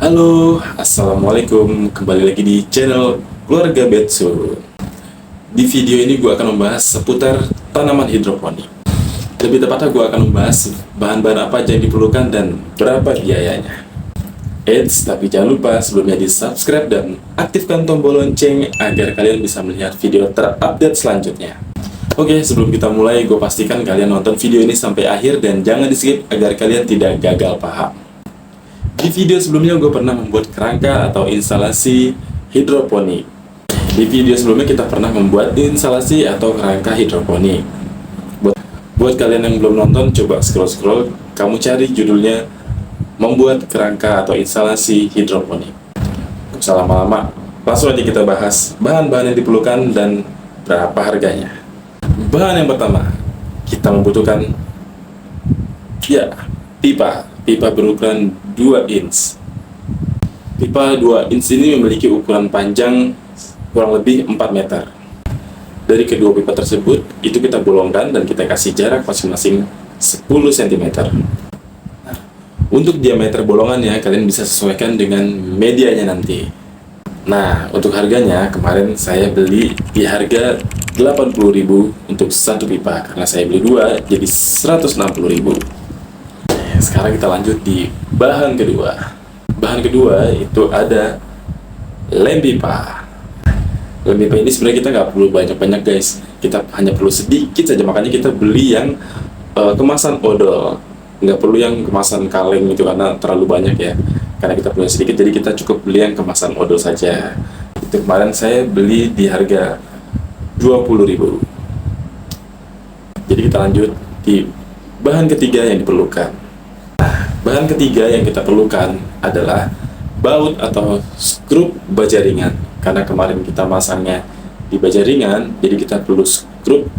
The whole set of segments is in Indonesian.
Halo, Assalamualaikum. Kembali lagi di channel Keluarga Betsu. Di video ini gue akan membahas seputar tanaman hidroponik. Lebih tepatnya gue akan membahas bahan-bahan apa aja yang diperlukan dan berapa biayanya. Eits, tapi jangan lupa sebelumnya di subscribe dan aktifkan tombol lonceng agar kalian bisa melihat video terupdate selanjutnya. Oke, sebelum kita mulai, gue pastikan kalian nonton video ini sampai akhir dan jangan di skip agar kalian tidak gagal paham. Di video sebelumnya gue pernah membuat kerangka atau instalasi hidroponik. Di video sebelumnya kita pernah membuat instalasi atau kerangka hidroponik. Buat kalian yang belum nonton, coba scroll-scroll, kamu cari judulnya membuat kerangka atau instalasi hidroponik. Gak usah lama-lama, langsung aja kita bahas bahan-bahan yang diperlukan dan berapa harganya. Bahan yang pertama, kita membutuhkan pipa berukuran 2 inch. Pipa 2 inch ini memiliki ukuran panjang kurang lebih 4 meter. Dari kedua pipa tersebut, itu kita bolongkan dan kita kasih jarak masing-masing 10 cm. Untuk diameter bolongannya, kalian bisa sesuaikan dengan medianya nanti. Nah, untuk harganya, kemarin saya beli di harga 80.000 untuk satu pipa. Karena saya beli 2, jadi 160.000. Sekarang kita lanjut di bahan kedua. Bahan kedua itu ada lem pipa. Lem pipa ini sebenarnya kita nggak perlu banyak-banyak guys. Kita hanya perlu sedikit saja, makanya kita beli yang kemasan odol. Nggak perlu yang kemasan kaleng itu karena terlalu banyak ya. Karena kita perlu sedikit, jadi kita cukup beli yang kemasan odol saja. Itu kemarin saya beli di harga 20.000. Jadi kita lanjut di bahan ketiga yang diperlukan. Bahan ketiga yang kita perlukan adalah baut atau skrup baja ringan. Karena kemarin kita masangnya di baja ringan, jadi kita perlu skrup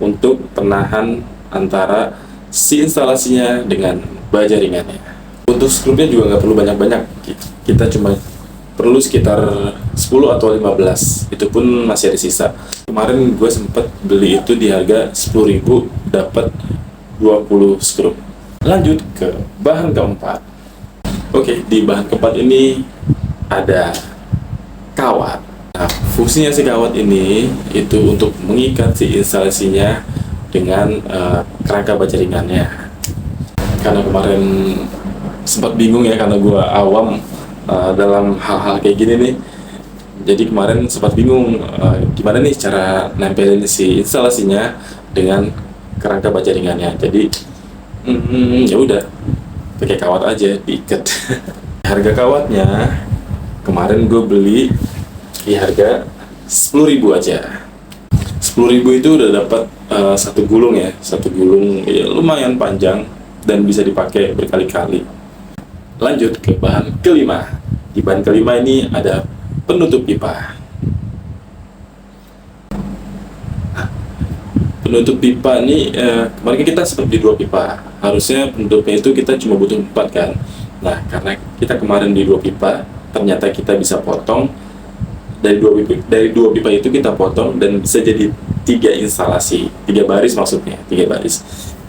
untuk penahan antara si instalasinya dengan baja ringannya. Untuk skrupnya juga nggak perlu banyak-banyak, kita cuma perlu sekitar 10 atau 15, itu pun masih ada sisa. Kemarin gue sempat beli itu di harga 10.000, dapat 20 skrup. Lanjut ke bahan keempat. Oke, di bahan keempat ini ada kawat. Nah, fungsinya si kawat ini itu untuk mengikat si instalasinya dengan kerangka baja ringannya. Karena kemarin sempat bingung ya, karena gua awam dalam hal-hal kayak gini nih. Jadi kemarin sempat bingung gimana nih cara nempelin si instalasinya dengan kerangka baja ringannya. Jadi ya udah, pakai kawat aja diikat. Harga kawatnya kemarin gue beli di harga 10.000 aja. 10.000 itu udah dapat satu gulung ya, satu gulung ya, lumayan panjang dan bisa dipakai berkali-kali. Lanjut ke bahan kelima. Di bahan kelima ini ada penutup pipa. Penutup pipa ini kemarin kita seperti 2 pipa, harusnya penutupnya itu kita cuma butuh 4 kan. Nah, karena kita kemarin di 2 pipa, ternyata kita bisa potong dari dua pipa itu kita potong dan bisa jadi 3 instalasi, 3 baris maksudnya, 3 baris.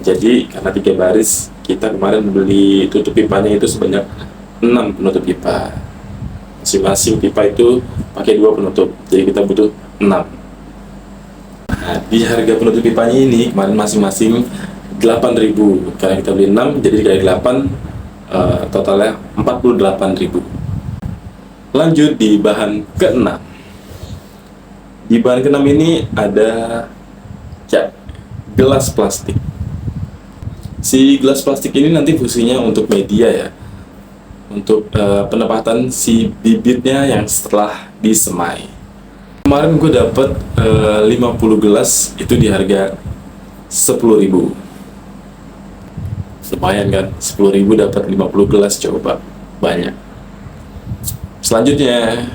Jadi karena 3 baris, kita kemarin beli tutup pipanya itu sebanyak 6 penutup pipa. Masing-masing pipa itu pakai 2 penutup, jadi kita butuh 6. Nah, di harga penutup pipanya ini kemarin masing-masing 8.000. Karena kita beli 6, jadi dikali 8 totalnya 48.000. Lanjut di bahan ke-6. Di bahan ke-6 ini ada gelas plastik. Si gelas plastik ini nanti fungsinya untuk media ya, untuk penempatan si bibitnya yang setelah disemai. Kemarin gue dapet 50 gelas itu di harga 10.000. Lumayan kan, 10.000 dapat 50 gelas, coba banyak. Selanjutnya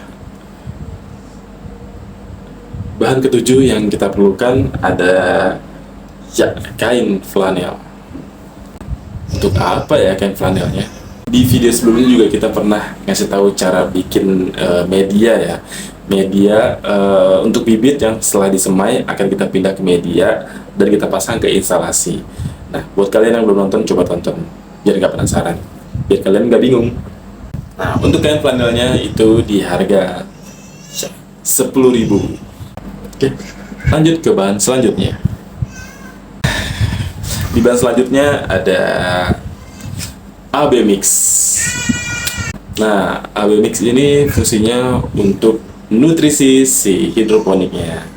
bahan ketujuh yang kita perlukan ada kain flanel. Untuk apa ya kain flanelnya? Di video sebelumnya juga kita pernah ngasih tahu cara bikin media untuk bibit yang setelah disemai akan kita pindah ke media dan kita pasang ke instalasi. Nah, buat kalian yang belum nonton, coba tonton biar nggak penasaran, biar kalian nggak bingung. Nah, untuk kain flanelnya itu di harga 10.000. Oke, lanjut ke bahan selanjutnya. Di bahan selanjutnya ada AB Mix. Nah, AB Mix ini fungsinya untuk nutrisi si hidroponiknya.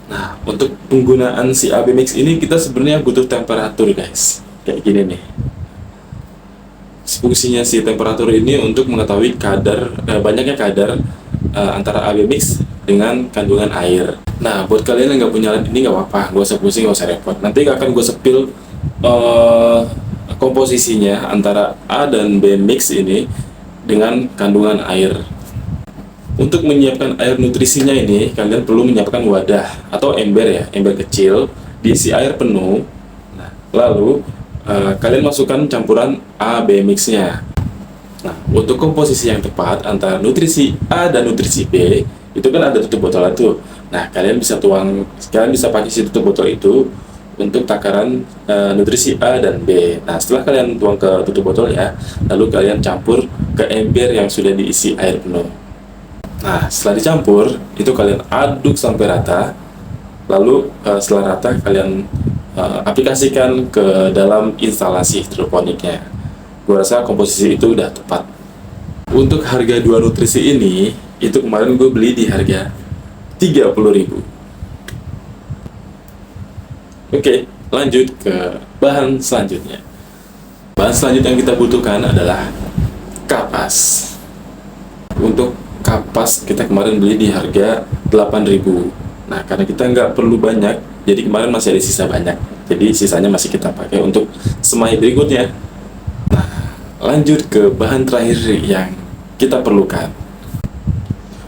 Nah, untuk penggunaan si AB Mix ini kita sebenarnya butuh temperatur, guys. Kayak gini nih. Fungsinya si temperatur ini untuk mengetahui banyaknya kadar antara AB Mix dengan kandungan air. Nah, buat kalian yang nggak punya alat ini nggak apa-apa, nggak usah pusing, nggak usah repot. Nanti akan gue sepil komposisinya antara A dan B mix ini dengan kandungan air. Untuk menyiapkan air nutrisinya ini, kalian perlu menyiapkan wadah atau ember ya, ember kecil, diisi air penuh. Nah, lalu kalian masukkan campuran A B mixnya. Nah, untuk komposisi yang tepat antara nutrisi A dan nutrisi B, itu kan ada tutup botol itu. Nah, kalian bisa pakai si tutup botol itu untuk takaran nutrisi A dan B. Nah, setelah kalian tuang ke tutup botol ya, lalu kalian campur ke ember yang sudah diisi air penuh. Nah, setelah dicampur, itu kalian aduk sampai rata. Lalu setelah rata, kalian aplikasikan ke dalam instalasi hidroponiknya. Gua rasa komposisi itu udah tepat. Untuk harga dua nutrisi ini, itu kemarin gue beli di harga 30.000. Oke, lanjut ke bahan selanjutnya. Bahan selanjutnya yang kita butuhkan adalah kapas. Untuk kapas kita kemarin beli di harga 8.000. Nah, karena kita nggak perlu banyak, jadi kemarin masih ada sisa banyak. Jadi sisanya masih kita pakai untuk semai berikutnya. Nah, lanjut ke bahan terakhir yang kita perlukan.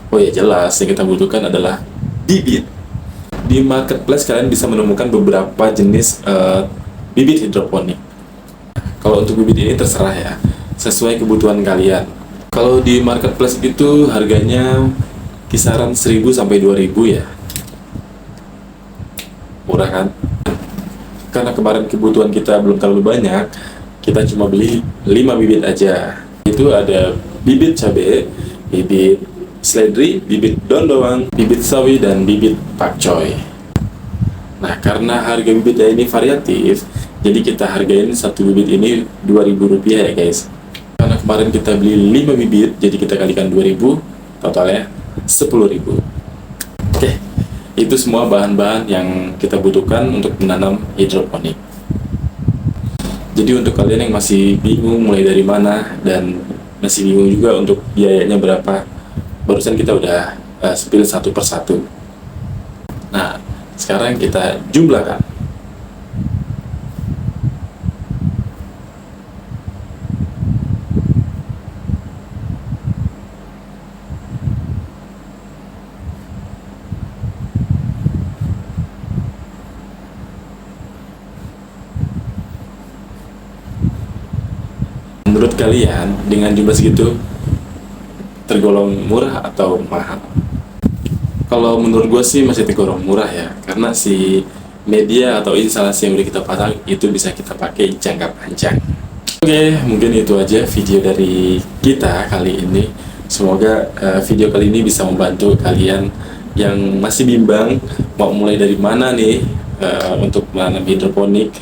Oh ya, jelas yang kita butuhkan adalah bibit. Di marketplace kalian bisa menemukan beberapa jenis bibit hidroponik. Kalau untuk bibit ini terserah ya, sesuai kebutuhan kalian. Kalau di marketplace itu harganya kisaran 1.000 sampai 2.000 ya. Murah kan? Karena kemarin kebutuhan kita belum terlalu banyak, kita cuma beli 5 bibit aja. Itu ada bibit cabai, bibit seledri, bibit daun bawang, bibit sawi, dan bibit pakcoy. Nah, karena harga bibitnya ini variatif, jadi kita hargain satu bibit ini 2.000 rupiah ya guys. Karena kemarin kita beli 5 bibit, jadi kita kalikan 2.000, totalnya 10.000. Oke, itu semua bahan-bahan yang kita butuhkan untuk menanam hidroponik. Jadi untuk kalian yang masih bingung mulai dari mana dan masih bingung juga untuk biayanya berapa, barusan kita udah spill satu persatu. Nah, sekarang kita jumlahkan. Menurut kalian, dengan jumlah segitu tergolong murah atau mahal? Kalau menurut gue sih masih tergolong murah ya, karena si media atau instalasi yang udah kita pasang itu bisa kita pakai jangka panjang. Oke, mungkin itu aja video dari kita kali ini. Semoga video kali ini bisa membantu kalian yang masih bimbang mau mulai dari mana nih untuk menanam hidroponik.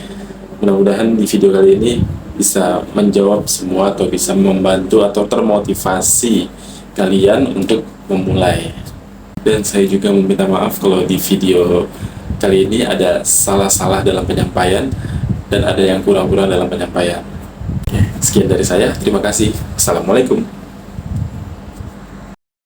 Mudah-mudahan di video kali ini bisa menjawab semua atau bisa membantu atau termotivasi kalian untuk memulai. Dan saya juga meminta maaf kalau di video kali ini ada salah-salah dalam penyampaian dan ada yang kurang-kurang dalam penyampaian. Oke, sekian dari saya. Terima kasih. Assalamualaikum.